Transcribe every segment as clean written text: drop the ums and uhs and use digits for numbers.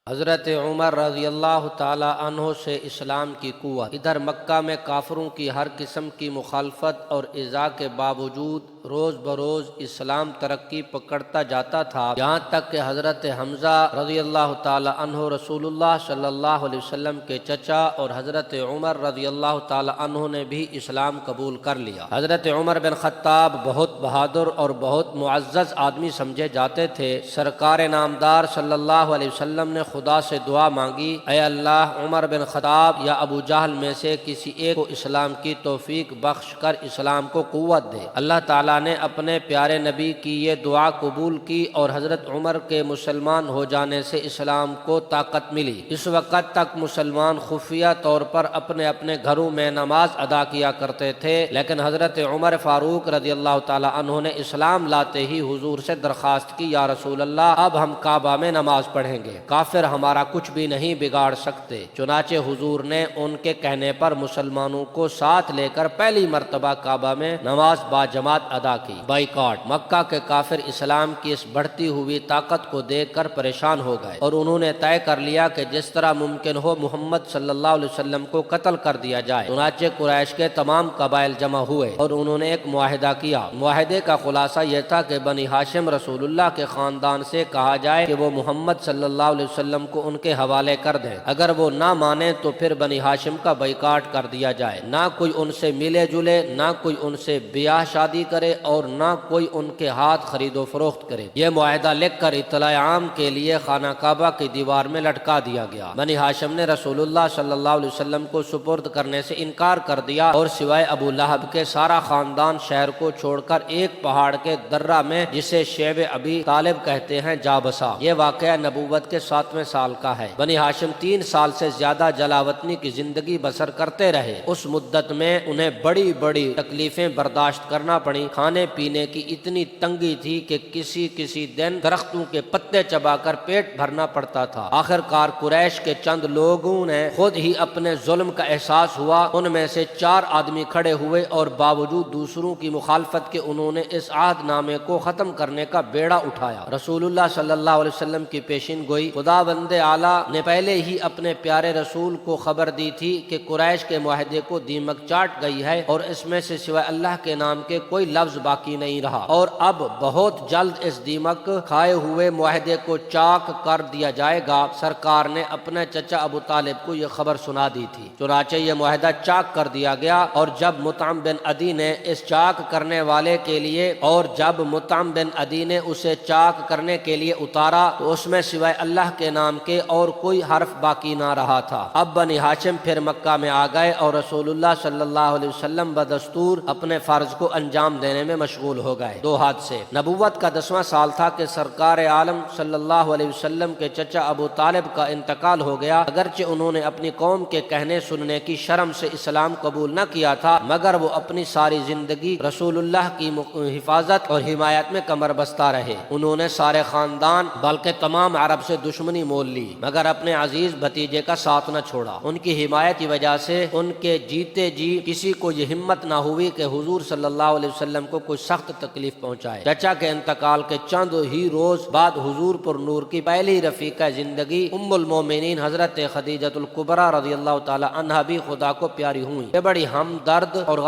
حضرت عمر رضی اللہ تعالی عنہ سے اسلام کی قوت۔ ادھر مکہ میں کافروں کی ہر قسم کی مخالفت اور ایذا کے باوجود روز بروز اسلام ترقی پکڑتا جاتا تھا، یہاں تک کہ حضرت حمزہ رضی اللہ تعالی عنہ رسول اللہ صلی اللہ علیہ وسلم کے چچا اور حضرت عمر رضی اللہ تعالی عنہ نے بھی اسلام قبول کر لیا۔ حضرت عمر بن خطاب بہت بہادر اور بہت معزز آدمی سمجھے جاتے تھے۔ سرکار نامدار صلی اللہ علیہ وسلم نے خدا سے دعا مانگی، اے اللہ عمر بن خطاب یا ابو جہل میں سے کسی ایک کو اسلام کی توفیق بخش کر اسلام کو قوت دے۔ اللہ تعالیٰ نے اپنے پیارے نبی کی یہ دعا قبول کی اور حضرت عمر کے مسلمان ہو جانے سے اسلام کو طاقت ملی۔ اس وقت تک مسلمان خفیہ طور پر اپنے اپنے گھروں میں نماز ادا کیا کرتے تھے، لیکن حضرت عمر فاروق رضی اللہ تعالیٰ عنہ نے اسلام لاتے ہی حضور سے درخواست کی، یا رسول اللہ اب ہم کعبہ میں نماز پڑھیں گے، کافر ہمارا کچھ بھی نہیں بگاڑ سکتے۔ چنانچہ حضور نے ان کے کہنے پر مسلمانوں کو ساتھ لے کر پہلی مرتبہ کعبہ میں نماز باجماعت ادا کی۔ بائیکاٹ۔ مکہ کے کافر اسلام کی اس بڑھتی ہوئی طاقت کو دیکھ کر پریشان ہو گئے اور انہوں نے طے کر لیا کہ جس طرح ممکن ہو محمد صلی اللہ علیہ وسلم کو قتل کر دیا جائے۔ چنانچہ قریش کے تمام قبائل جمع ہوئے اور انہوں نے ایک معاہدہ کیا۔ معاہدے کا خلاصہ یہ تھا کہ بنی ہاشم رسول اللہ کے خاندان سے کہا جائے کہ وہ محمد صلی اللہ علیہ وسلم کو ان کے حوالے کر دیں، اگر وہ نہ مانے تو پھر بنی ہاشم کا بائیکاٹ کر دیا جائے، نہ کوئی ان سے ملے جلے، نہ کوئی ان سے بیاہ شادی کرے اور نہ کوئی ان کے ہاتھ خرید و فروخت کرے۔ یہ معاہدہ لکھ کر اطلاع عام کے لیے خانہ کعبہ کی دیوار میں لٹکا دیا گیا۔ بنی ہاشم نے رسول اللہ صلی اللہ علیہ وسلم کو سپرد کرنے سے انکار کر دیا اور سوائے ابو لہب کے سارا خاندان شہر کو چھوڑ کر ایک پہاڑ کے درہ میں جسے شیب ابی طالب کہتے ہیں جا بسا۔ یہ واقعہ نبوت کے 7ویں سال کا ہے۔ بنی ہاشم 3 سال سے زیادہ جلاوطنی کی زندگی بسر کرتے رہے۔ اس مدت میں انہیں بڑی بڑی تکلیفیں برداشت کرنا پڑی۔ کھانے پینے کی اتنی تنگی تھی کہ کسی دن درختوں کے پتے چبا کر پیٹ بھرنا پڑتا تھا۔ آخر کار قریش کے چند لوگوں نے خود ہی اپنے ظلم کا احساس ہوا، ان میں سے 4 آدمی کھڑے ہوئے اور باوجود دوسروں کی مخالفت کے انہوں نے اس عہد نامے کو ختم کرنے کا بیڑا اٹھایا۔ رسول اللہ صلی اللہ علیہ وسلم کی پیشین گوئی خدا بند اعلیٰ نے پہلے ہی اپنے پیارے رسول کو خبر دی تھی کہ قریش کے معاہدے کو دیمک چاٹ گئی ہے اور اس میں سے سوائے اللہ کے نام کے کوئی لفظ باقی نہیں رہا، اور اب بہت جلد اس دیمک کھائے ہوئے معاہدے کو چاک کر دیا جائے گا۔ سرکار نے اپنے چچا ابو طالب کو یہ خبر سنا دی تھی، چنانچہ یہ معاہدہ چاک کر دیا گیا۔ اور جب مطعم بن عدی نے اس چاک کرنے والے کے لیے اسے چاک کرنے کے لیے اتارا تو اس میں سوائے اللہ کے نام کے اور کوئی حرف باقی نہ رہا تھا۔ اب بنی ہاشم پھر مکہ میں آ گئے اور رسول اللہ صلی اللہ علیہ وسلم بدستور اپنے فرض کو انجام دینے میں مشغول ہو گئے۔ 2 حادثے۔ نبوت کا 10واں سال تھا کہ سرکار عالم صلی اللہ علیہ وسلم کے چچا ابو طالب کا انتقال ہو گیا۔ اگرچہ انہوں نے اپنی قوم کے کہنے سننے کی شرم سے اسلام قبول نہ کیا تھا، مگر وہ اپنی ساری زندگی رسول اللہ کی حفاظت اور حمایت میں کمر بستہ رہے۔ انہوں نے سارے خاندان بلکہ تمام عرب سے دشمنی مول لی، مگر اپنے عزیز بھتیجے کا ساتھ نہ چھوڑا۔ ان کی حمایت کی وجہ سے ان کے جیتے جی کسی کو یہ ہمت نہ ہوئی کہ حضور صلی اللہ علیہ وسلم کو کوئی سخت تکلیف پہنچائے۔ چچا کے انتقال کے چند ہی روز بعد حضور پر نور کی پہلی رفیقہ زندگی ام المومنین حضرت خدیجہ الکبریٰ رضی اللہ تعالی عنہا بھی خدا کو پیاری ہوئی۔ یہ بڑی ہمدرد اور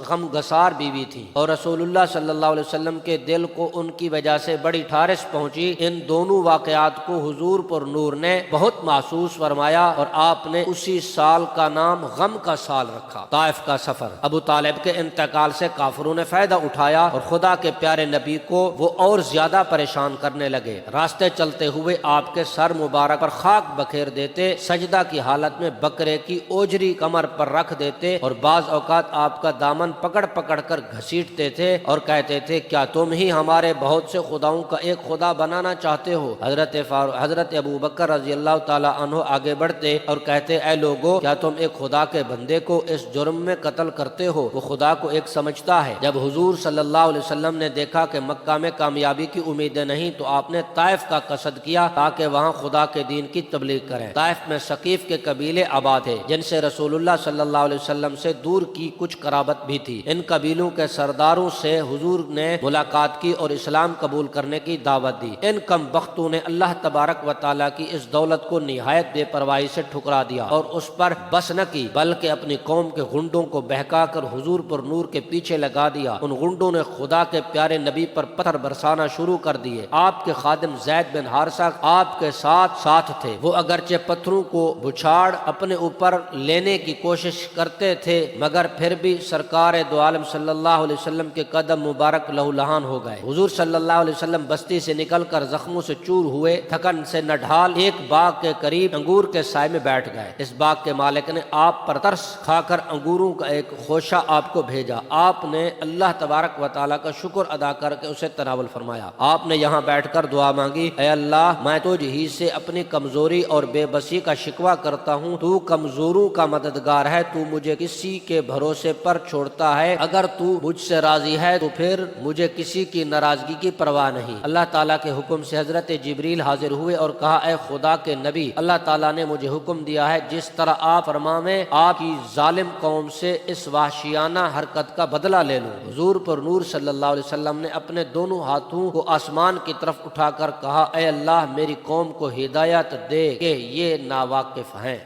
غم گسار بیوی تھی اور رسول اللہ صلی اللہ علیہ وسلم کے دل کو ان کی وجہ سے بڑی ٹھارس پہنچی۔ ان دونوں واقعات کو حضور پر نور نے بہت محسوس فرمایا اور آپ نے اسی سال کا نام غم کا سال رکھا۔ طائف کا سفر۔ ابو طالب کے انتقال سے کافروں نے فائدہ اٹھایا اور خدا کے پیارے نبی کو وہ اور زیادہ پریشان کرنے لگے۔ راستے چلتے ہوئے آپ کے سر مبارک پر خاک بکھیر دیتے، سجدہ کی حالت میں بکرے کی اوجری کمر پر رکھ دیتے اور بعض اوقات آپ کا دامن پکڑ پکڑ کر گھسیٹتے تھے اور کہتے تھے کیا تم ہی ہمارے بہت سے خداؤں کا ایک خدا بنانا چاہتے ہو؟ حضرت ابو بکر رضی اللہ تعالی عنہ آگے بڑھتے اور کہتے اے لوگو، کیا تم ایک خدا کے بندے کو اس جرم میں قتل کرتے ہو؟ وہ خدا کو ایک سمجھتا ہے۔ جب حضور صلی اللہ علیہ وسلم نے دیکھا کہ مکہ میں کامیابی کی امیدیں نہیں تو آپ نے طائف کا قصد کیا تاکہ وہاں خدا کے دین کی تبلیغ کریں۔ طائف میں ثقیف کے قبیلے آباد تھے جن سے رسول اللہ صلی اللہ علیہ وسلم سے دور کی کچھ قرابت بھی تھی۔ ان قبیلوں کے سرداروں سے حضور نے ملاقات کی اور اسلام قبول کرنے کی دعوت دی۔ ان کم بختوں نے اللہ تبارک و تعالیٰ کی اس دولت کو نہایت بے پرواہی سے ٹھکرا دیا اور اس پر بس نہ کی بلکہ اپنی قوم کے غنڈوں کو بہکا کر حضور پر نور کے پیچھے لگا دیا۔ ان غنڈوں نے خدا کے پیارے نبی پر پتھر برسانا شروع کر دیے۔ آپ کے خادم زید بن حارثہ آپ کے ساتھ تھے۔ وہ اگرچہ پتھروں کو بچھاڑ اپنے اوپر لینے کی کوشش کرتے تھے مگر پھر بھی سرکار دو عالم صلی اللہ علیہ وسلم کے قدم مبارک لہو لہان ہو گئے۔ حضور صلی اللہ علیہ وسلم بستی سے نکل کر زخموں سے چور ہوئے، تھکن سے نڈھال ایک باغ کے قریب انگور کے سائے میں بیٹھ گئے۔ اس باغ کے مالک نے آپ پر ترس کھا کر انگوروں کا ایک خوشہ آپ کو بھیجا۔ آپ نے اللہ تبارک و تعالیٰ کا شکر ادا کر کے اسے تناول فرمایا۔ آپ نے یہاں بیٹھ کر دعا مانگی، اے اللہ میں تجھ ہی سے اپنی کمزوری اور بے بسی کا شکوہ کرتا ہوں، تو کمزوروں کا مددگار ہے، تو مجھے کسی کے بھروسے پر چھوڑتا ہے، اگر تو مجھ سے راضی ہے تو پھر مجھے کسی کی ناراضگی کی پرواہ نہیں۔ اللہ تعالیٰ کے حکم سے حضرت جبریل حاضر ہوئے اور کہا، اے خدا کے نبی، اللہ تعالیٰ نے مجھے حکم دیا ہے جس طرح آپ فرمائیں آپ کی ظالم قوم سے اس وحشیانہ حرکت کا بدلہ لے لوں۔ حضور پر نور صلی اللہ علیہ وسلم نے اپنے دونوں ہاتھوں کو آسمان کی طرف اٹھا کر کہا، اے اللہ میری قوم کو ہدایت دے کہ یہ ناواقف ہیں۔